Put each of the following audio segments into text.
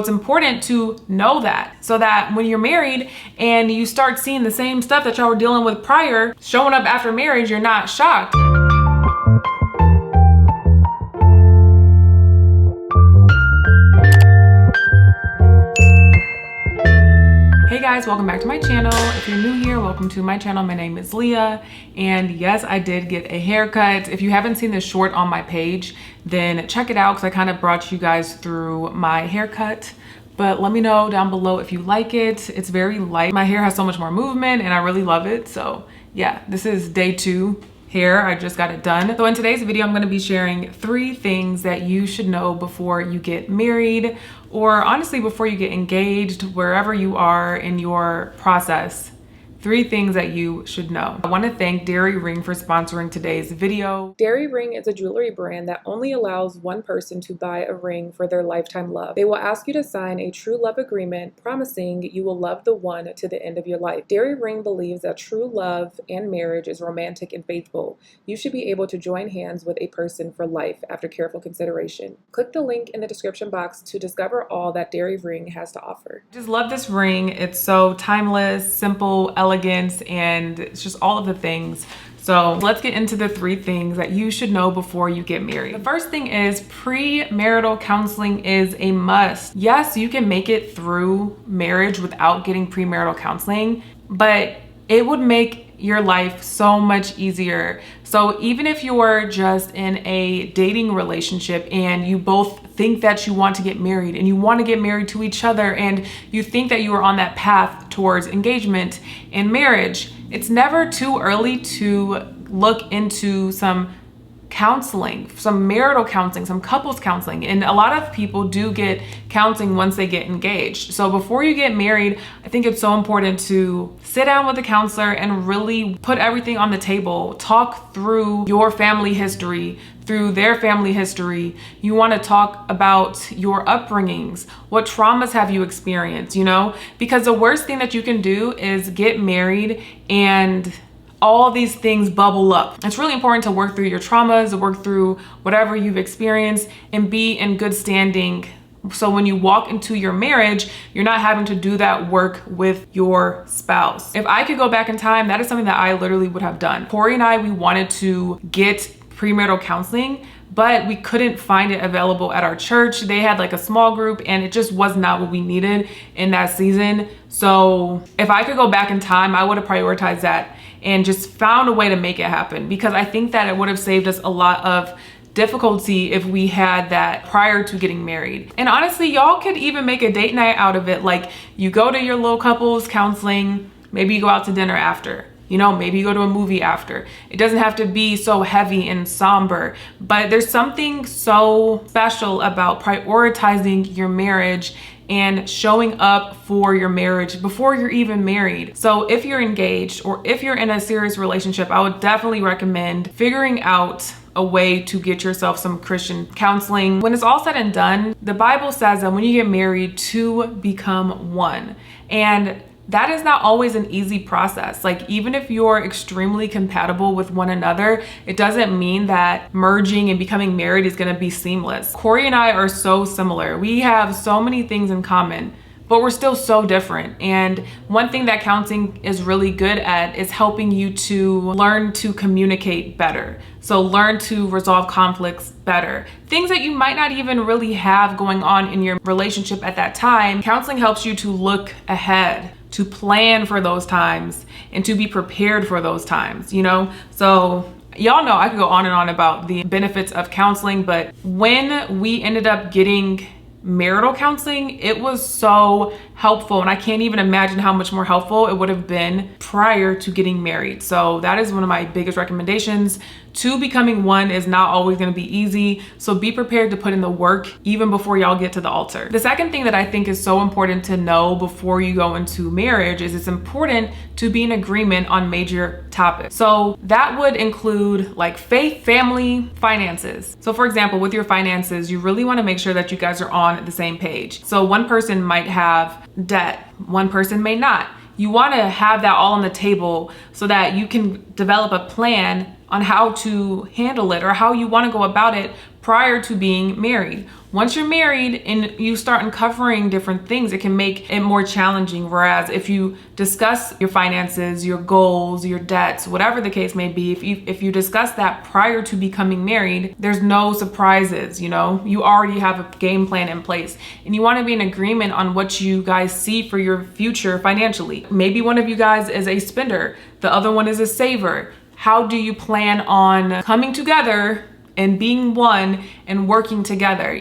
It's important to know that, so that when you're married and you start seeing the same stuff that y'all were dealing with prior showing up after marriage, you're not shocked. Hey guys, welcome back to my channel. If you're new here, welcome to my channel. My name is Leah, and yes, I did get a haircut. If you haven't seen this short on my page, then check it out because I kind of brought you guys through my haircut. But let me know down below if you like it. It's very light. My hair has so much more movement and I really love it. So yeah, this is day 2 hair. I just got it done. So in today's video, I'm going to be sharing 3 things that you should know before you get married, or honestly before you get engaged, wherever you are in your process. 3 things that you should know. I want to thank Dairy Ring for sponsoring today's video. Dairy Ring is a jewelry brand that only allows one person to buy a ring for their lifetime love. They will ask you to sign a true love agreement promising you will love the one to the end of your life. Dairy Ring believes that true love and marriage is romantic and faithful. You should be able to join hands with a person for life after careful consideration. Click the link in the description box to discover all that Dairy Ring has to offer. I just love this ring. It's so timeless, simple, elegance, and it's just all of the things. So let's get into the 3 things that you should know before you get married. The first thing is premarital counseling is a must. Yes, you can make it through marriage without getting premarital counseling, but it would make your life so much easier. So even if you're just in a dating relationship and you both think that you want to get married and you want to get married to each other and you think that you are on that path towards engagement and marriage, it's never too early to look into some counseling, some marital counseling, some couples counseling. And a lot of people do get counseling once they get engaged. So before you get married, I think it's so important to sit down with a counselor and really put everything on the table. Talk through your family history, through their family history. You want to talk about your upbringings. What traumas have you experienced, you know? Because the worst thing that you can do is get married and all these things bubble up. It's really important to work through your traumas, to work through whatever you've experienced and be in good standing. So when you walk into your marriage, you're not having to do that work with your spouse. If I could go back in time, that is something that I literally would have done. Corey and I, we wanted to get premarital counseling, but we couldn't find it available at our church. They had like a small group and it just was not what we needed in that season. So if I could go back in time, I would have prioritized that and just found a way to make it happen, because I think that it would have saved us a lot of difficulty if we had that prior to getting married. And honestly, y'all could even make a date night out of it. Like you go to your little couples counseling, maybe you go out to dinner after. You know, maybe you go to a movie after. It doesn't have to be so heavy and somber, but there's something so special about prioritizing your marriage and showing up for your marriage before you're even married. So if you're engaged or if you're in a serious relationship, I would definitely recommend figuring out a way to get yourself some Christian counseling. When it's all said and done, the Bible says that when you get married, 2 become 1. And that is not always an easy process. Like even if you're extremely compatible with one another, it doesn't mean that merging and becoming married is gonna be seamless. Corey and I are so similar. We have so many things in common, but we're still so different. And one thing that counseling is really good at is helping you to learn to communicate better. So learn to resolve conflicts better. Things that you might not even really have going on in your relationship at that time. Counseling helps you to look ahead, to plan for those times and to be prepared for those times, you know? So y'all know I could go on and on about the benefits of counseling, but when we ended up getting marital counseling, it was so helpful, and I can't even imagine how much more helpful it would have been prior to getting married. So that is one of my biggest recommendations. 2 becoming 1 is not always going to be easy, so be prepared to put in the work even before y'all get to the altar. The second thing that I think is so important to know before you go into marriage is it's important to be in agreement on major topics. So that would include like faith, family, finances. So for example, with your finances, you really want to make sure that you guys are on the same page. So one person might have debt, one person may not. You want to have that all on the table so that you can develop a plan on how to handle it or how you want to go about it prior to being married. Once you're married and you start uncovering different things, it can make it more challenging. Whereas if you discuss your finances, your goals, your debts, whatever the case may be, if you discuss that prior to becoming married, there's no surprises, you already have a game plan in place and you want to be in agreement on what you guys see for your future financially. Maybe one of you guys is a spender, the other one is a saver. How do you plan on coming together and being one and working together?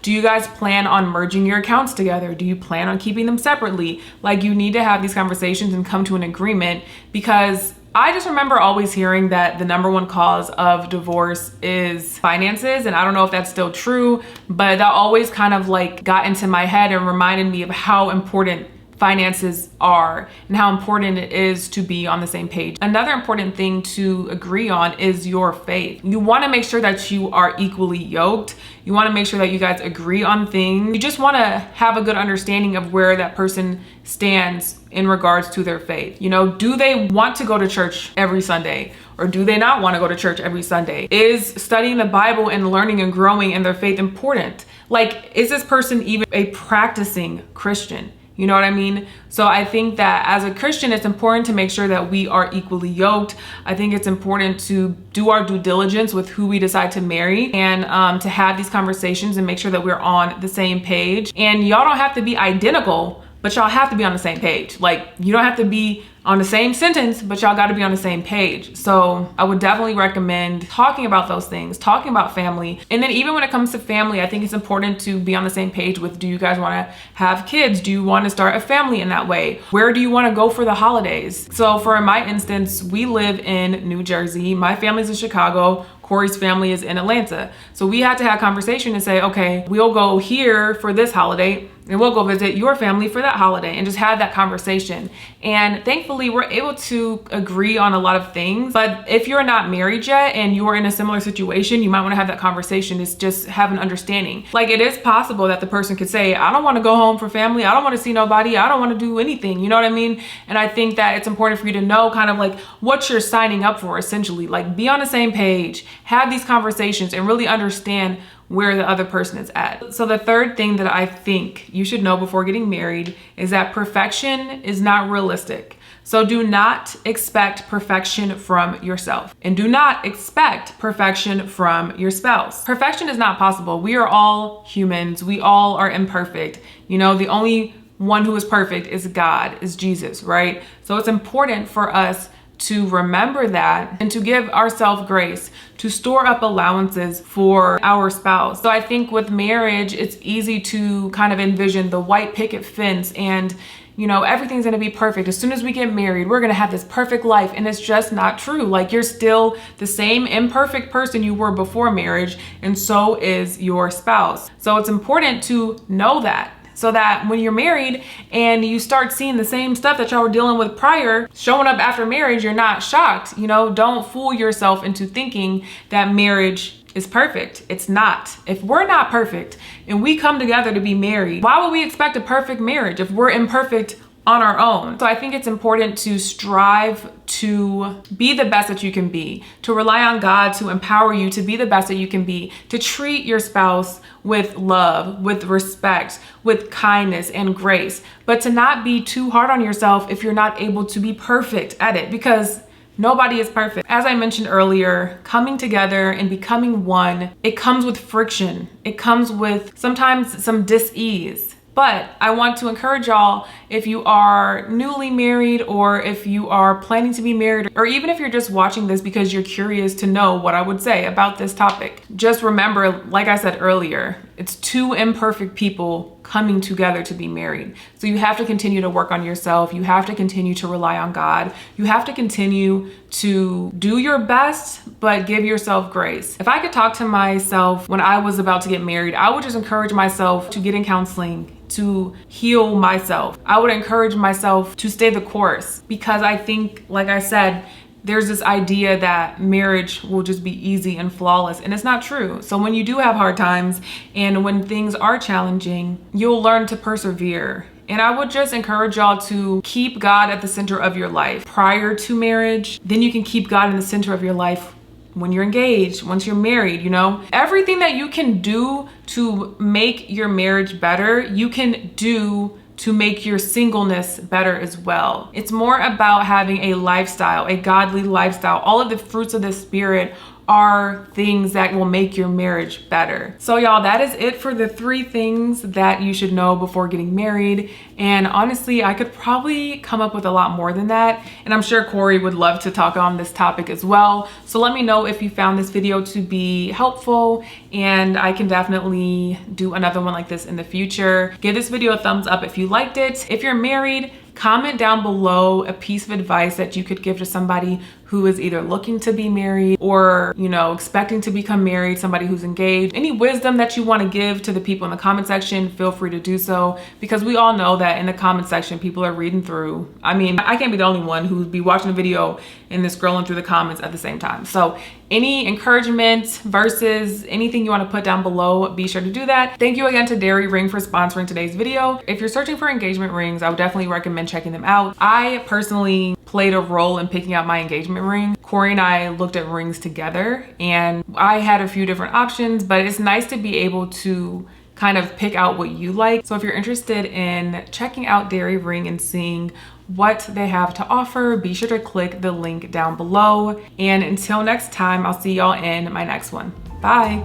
Do you guys plan on merging your accounts together? Do you plan on keeping them separately? Like, you need to have these conversations and come to an agreement, because I just remember always hearing that the number one cause of divorce is finances. And I don't know if that's still true, but that always kind of like got into my head and reminded me of how important finances are and how important it is to be on the same page. Another important thing to agree on is your faith. You want to make sure that you are equally yoked. You want to make sure that you guys agree on things. You just want to have a good understanding of where that person stands in regards to their faith. Do they want to go to church every Sunday? Or do they not want to go to church every Sunday? Is studying the Bible and learning and growing in their faith important? Like, is this person even a practicing Christian? You know what I mean? So I think that as a Christian, it's important to make sure that we are equally yoked. I think it's important to do our due diligence with who we decide to marry and to have these conversations and make sure that we're on the same page. And y'all don't have to be identical, but y'all have to be on the same page. Like, you don't have to be on the same sentence, but y'all got to be on the same page. So I would definitely recommend talking about those things, talking about family. And then even when it comes to family, I think it's important to be on the same page with, do you guys want to have kids? Do you want to start a family in that way? Where do you want to go for the holidays? So for my instance, we live in New Jersey. My family's in Chicago. Corey's family is in Atlanta. So we had to have a conversation and say, okay, we'll go here for this holiday and we'll go visit your family for that holiday, and just have that conversation. And thankfully we're able to agree on a lot of things. But if you're not married yet and you're in a similar situation, you might want to have that conversation. It's just have an understanding. Like, it is possible that the person could say, I don't want to go home for family. I don't want to see nobody. I don't want to do anything. You know what I mean? And I think that it's important for you to know kind of like what you're signing up for, essentially. Like, be on the same page, have these conversations, and really understand where the other person is at. So the third thing that I think you should know before getting married is that perfection is not realistic. So do not expect perfection from yourself, and do not expect perfection from your spouse. Perfection is not possible. We are all humans. We all are imperfect. The only one who is perfect is God, is Jesus, right? So it's important for us to remember that and to give ourselves grace, to store up allowances for our spouse. So I think with marriage, it's easy to kind of envision the white picket fence and everything's gonna be perfect. As soon as we get married, we're gonna have this perfect life. And it's just not true. Like, you're still the same imperfect person you were before marriage, and so is your spouse. So it's important to know that, so that when you're married and you start seeing the same stuff that y'all were dealing with prior showing up after marriage, you're not shocked. Don't fool yourself into thinking that marriage is perfect. It's not. If we're not perfect and we come together to be married, why would we expect a perfect marriage if we're imperfect on our own? So I think it's important to strive to be the best that you can be, to rely on God to empower you to be the best that you can be, to treat your spouse with love, with respect, with kindness and grace, but to not be too hard on yourself if you're not able to be perfect at it, because nobody is perfect. As I mentioned earlier, coming together and becoming one, it comes with friction. It comes with sometimes some dis-ease. But I want to encourage y'all, if you are newly married, or if you are planning to be married, or even if you're just watching this because you're curious to know what I would say about this topic, just remember, like I said earlier, it's two imperfect people coming together to be married. So you have to continue to work on yourself. You have to continue to rely on God. You have to continue to do your best, but give yourself grace. If I could talk to myself when I was about to get married, I would just encourage myself to get in counseling, to heal myself. I would encourage myself to stay the course, because I think, like I said, there's this idea that marriage will just be easy and flawless, and it's not true. So when you do have hard times and when things are challenging, you'll learn to persevere. And I would just encourage y'all to keep God at the center of your life prior to marriage. Then you can keep God in the center of your life when you're engaged, once you're married, you know, everything that you can do to make your marriage better, you can do to make your singleness better as well. It's more about having a lifestyle, a godly lifestyle. All of the fruits of the Spirit are things that will make your marriage better. So y'all, that is it for the 3 things that you should know before getting married. And honestly, I could probably come up with a lot more than that. And I'm sure Corey would love to talk on this topic as well. So let me know if you found this video to be helpful, and I can definitely do another one like this in the future. Give this video a thumbs up if you liked it. If you're married, comment down below a piece of advice that you could give to somebody who is either looking to be married or, you know, expecting to become married, somebody who's engaged. Any wisdom that you want to give to the people in the comment section, feel free to do so, because we all know that in the comment section, people are reading through. I mean, I can't be the only one who would be watching a video and then scrolling through the comments at the same time. So any encouragement versus anything you want to put down below, be sure to do that. Thank you again to Dairy Ring for sponsoring today's video. If you're searching for engagement rings, I would definitely recommend checking them out. I personally played a role in picking out my engagement ring. Corey and I looked at rings together, and I had a few different options, but it's nice to be able to kind of pick out what you like. So if you're interested in checking out Dairy Ring and seeing what they have to offer, be sure to click the link down below. And until next time, I'll see y'all in my next one. Bye.